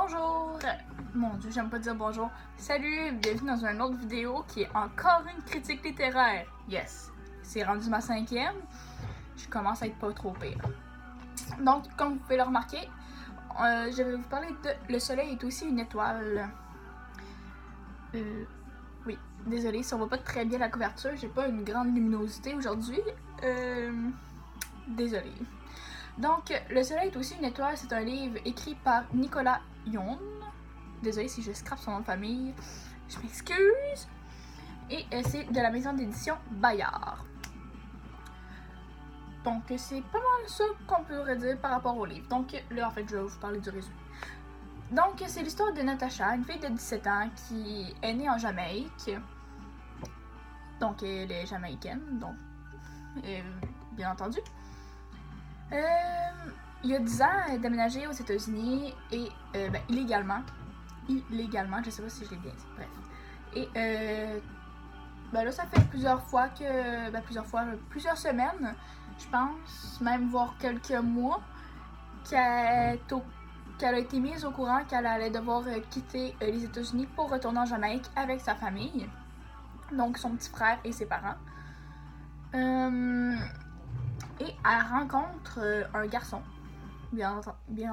Bonjour! Mon Dieu, j'aime pas dire bonjour. Salut, bienvenue dans une autre vidéo qui est encore une critique littéraire. Yes, c'est rendu ma 5e. Je commence à être pas trop pire. Donc, comme vous pouvez le remarquer, je vais vous parler de Le Soleil est aussi une étoile. Oui, désolée, si on voit pas très bien la couverture, j'ai pas une grande luminosité aujourd'hui. Désolée. Donc, Le Soleil est aussi une étoile, c'est un livre écrit par Nicolas Yoon. Désolée si je scrape son nom de famille, je m'excuse. Et c'est de la maison d'édition Bayard. Donc, c'est pas mal ça qu'on pourrait dire par rapport au livre. Donc, là, en fait, je vais vous parler du résumé. Donc, c'est l'histoire de Natacha, une fille de 17 ans qui est née en Jamaïque. Donc, elle est jamaïcaine, donc, bien entendu. Il y a 10 ans, elle a déménagé aux États-Unis et illégalement, je sais pas si je l'ai bien dit, bref. Et là, ça fait plusieurs semaines, je pense, même voire quelques mois, qu'elle a été mise au courant qu'elle allait devoir quitter les États-Unis pour retourner en Jamaïque avec sa famille, donc son petit frère et ses parents. Et elle rencontre un garçon, bien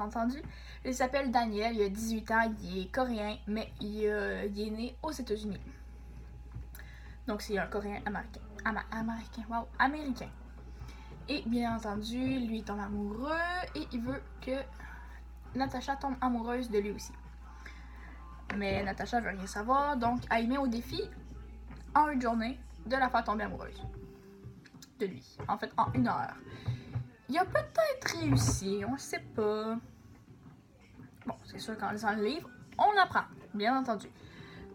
entendu. Il s'appelle Daniel, il a 18 ans, il est coréen, mais il est né aux États-Unis. Donc c'est un coréen américain. Et bien entendu, lui tombe amoureux et il veut que Natacha tombe amoureuse de lui aussi. Mais Natacha veut rien savoir, donc elle met au défi, en une journée, de la faire tomber amoureuse de lui. En fait, en 1 heure. Il a peut-être réussi, on le sait pas. Bon, c'est sûr qu'en lisant le livre, on apprend, bien entendu.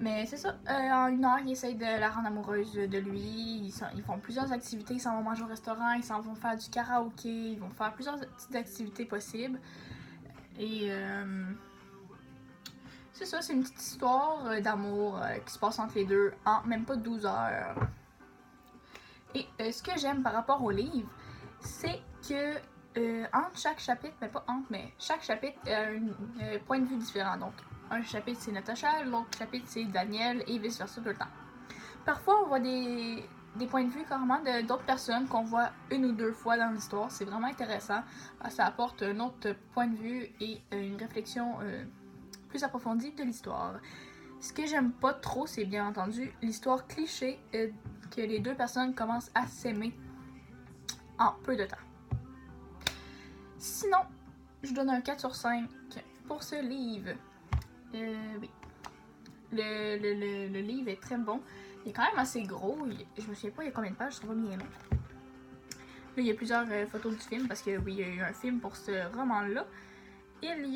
Mais c'est ça, en 1 heure, ils essayent de la rendre amoureuse de lui. Ils font plusieurs activités, ils s'en vont manger au restaurant, ils s'en vont faire du karaoké, ils vont faire plusieurs petites activités possibles. Et c'est ça, c'est une petite histoire d'amour qui se passe entre les deux en même pas 12 heures. Et ce que j'aime par rapport au livre, c'est que entre chaque chapitre, chaque chapitre a un point de vue différent. Donc, un chapitre c'est Natacha, l'autre chapitre c'est Daniel et vice versa tout le temps. Parfois, on voit des points de vue carrément d'autres personnes qu'on voit 1 ou 2 fois dans l'histoire. C'est vraiment intéressant. Ça apporte un autre point de vue et une réflexion plus approfondie de l'histoire. Ce que j'aime pas trop, c'est bien entendu l'histoire cliché que les deux personnes commencent à s'aimer en peu de temps. Sinon, je donne un 4 sur 5 pour ce livre. Oui. Le livre est très bon. Il est quand même assez gros. Je me souviens pas il y a combien de pages, je trouve pas bien long. Là, il y a plusieurs photos du film parce que oui, il y a eu un film pour ce roman-là. Il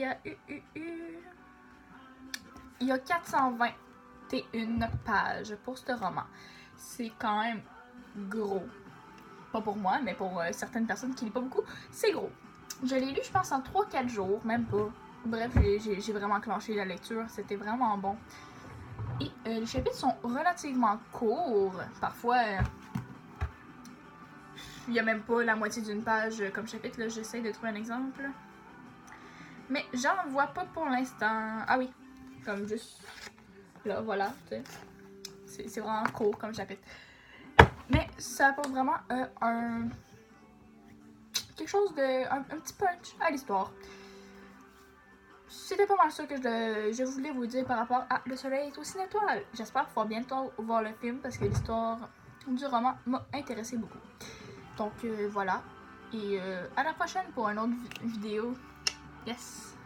y a 421 pages pour ce roman. C'est quand même gros. Pas pour moi, mais pour certaines personnes qui lisent pas beaucoup, c'est gros. Je l'ai lu, je pense, en 3-4 jours, même pas. Bref, j'ai vraiment clenché la lecture, c'était vraiment bon. Et les chapitres sont relativement courts. Parfois, il n'y a même pas la moitié d'une page comme chapitre. Là, j'essaie de trouver un exemple. Mais j'en vois pas pour l'instant. Ah oui, comme juste là, voilà. C'est vraiment court comme chapitre. Mais ça apporte vraiment quelque chose de... un petit punch à l'histoire. C'était pas mal ça que je voulais vous dire par rapport à Le Soleil est aussi une étoile. J'espère pouvoir bientôt voir le film parce que l'histoire du roman m'a intéressé beaucoup. Donc voilà. Et à la prochaine pour une autre vidéo. Yes!